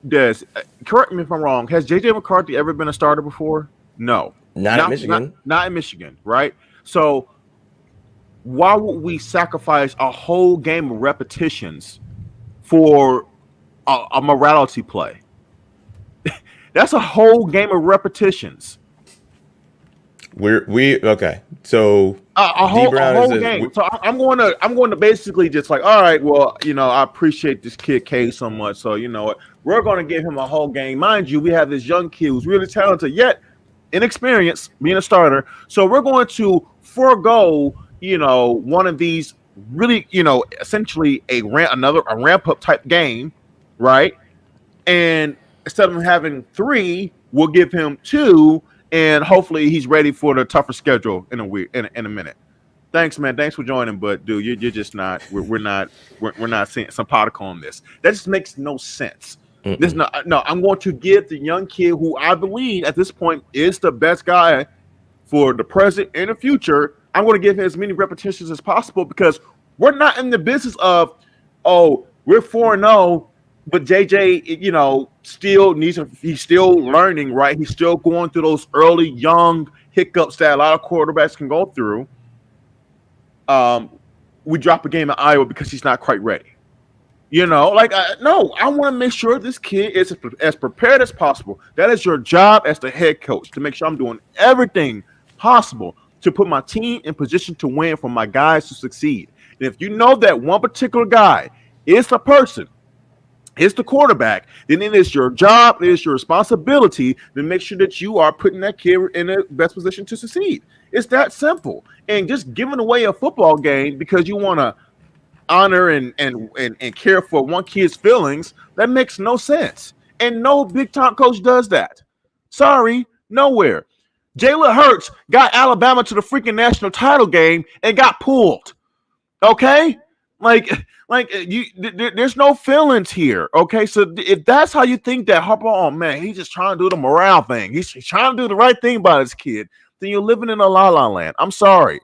Des, correct me if I'm wrong. Has JJ McCarthy ever been a starter before? No, Not at Michigan. not in Michigan, right? So why would we sacrifice a whole game of repetitions for a morality play? That's a whole game of repetitions. We okay. So D A Brown is whole a game. So I'm going to basically just like, all right, well, I appreciate this kid K so much, so you know what, we're going to give him a whole game. Mind you, we have this young kid who's really talented yet inexperienced being a starter, so we're going to forego one of these really essentially a ramp up type game, right? And instead of having three, we'll give him two, and hopefully he's ready for the tougher schedule in a week in a minute. Thanks, man. Thanks for joining, but dude, you're just not. We're not seeing some particle on this. That just makes no sense. This no. I'm going to give the young kid who I believe at this point is the best guy for the present and the future. I'm going to give him as many repetitions as possible because we're not in the business of, oh, we're 4-0, but JJ, he's still learning, right? He's still going through those early young hiccups that a lot of quarterbacks can go through. We drop a game at Iowa because he's not quite ready. No, I want to make sure this kid is as prepared as possible. That is your job as the head coach, to make sure I'm doing everything possible to put my team in position to win, for my guys to succeed. And if you know that one particular guy is the person, is the quarterback, then it is your job, it is your responsibility to make sure that you are putting that kid in the best position to succeed. It's that simple. And just giving away a football game because you want to honor and care for one kid's feelings, that makes no sense. And no big time coach does that. Sorry, nowhere. Jalen Hurts got Alabama to the freaking national title game and got pulled. Okay? There's no feelings here. Okay, so if that's how you think that Harbaugh, oh man, he's just trying to do the morale thing, he's trying to do the right thing by his kid, then you're living in a la la land. I'm sorry.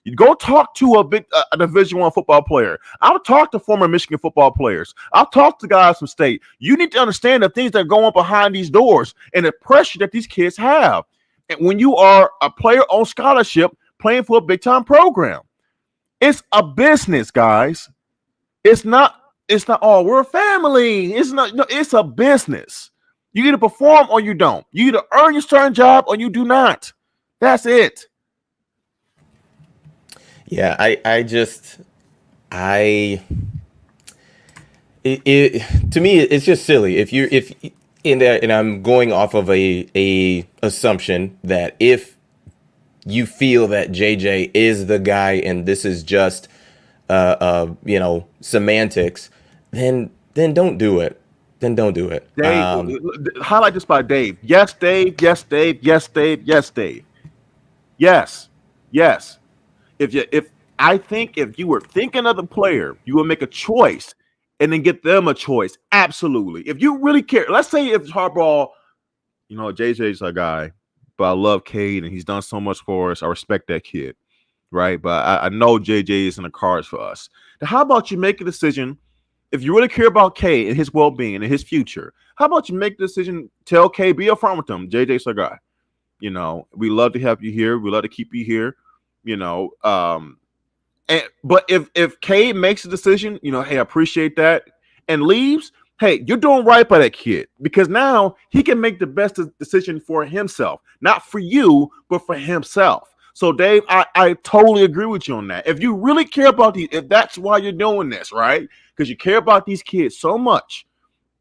You go talk to a Division I football player. I'll talk to former Michigan football players. I'll talk to guys from state. You need to understand the things that are going on behind these doors and the pressure that these kids have. And when you are a player on scholarship playing for a big time program, it's a business, guys. It's not, oh, we're a family. It's not, no, it's a business. You either perform or you don't. You either earn your starting job or you do not. That's it. Yeah, to me, it's just silly. And I'm going off of a assumption that if you feel that JJ is the guy and this is just semantics, then don't do it. Then don't do it. Dave, highlight this by Dave. Yes, Dave. Yes, Dave. Yes, Dave. Yes, Dave. Yes. Yes. If I think if you were thinking of the player, you would make a choice and then get them a choice. Absolutely. If you really care, let's say if Harbaugh, JJ's a guy, but I love Cade and he's done so much for us. I respect that kid, right? But I know JJ is in the cards for us. Now, how about you make a decision? If you really care about Cade and his well-being and his future, how about you make the decision, tell Cade, be upfront with him, JJ's our guy. We love to have you here. We love to keep you here. But if Cade makes a decision, hey, I appreciate that, and leaves, hey, you're doing right by that kid, because now he can make the best decision for himself, not for you, but for himself. So, Dave, I totally agree with you on that. If you really care about these, if that's why you're doing this, right, because you care about these kids so much,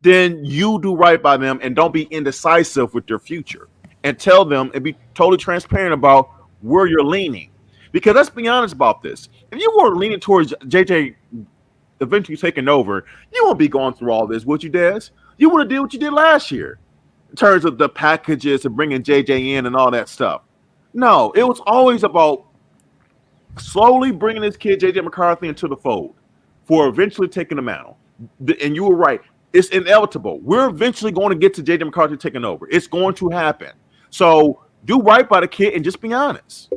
then you do right by them and don't be indecisive with their future, and tell them and be totally transparent about where you're leaning. Because let's be honest about this. If you were leaning towards JJ eventually taking over, you won't be going through all this, would you, Des? You would have did what you did last year in terms of the packages and bringing JJ in and all that stuff. No, it was always about slowly bringing this kid, JJ McCarthy, into the fold for eventually taking the mantle. And you were right. It's inevitable. We're eventually going to get to JJ McCarthy taking over. It's going to happen. So do right by the kid and just be honest.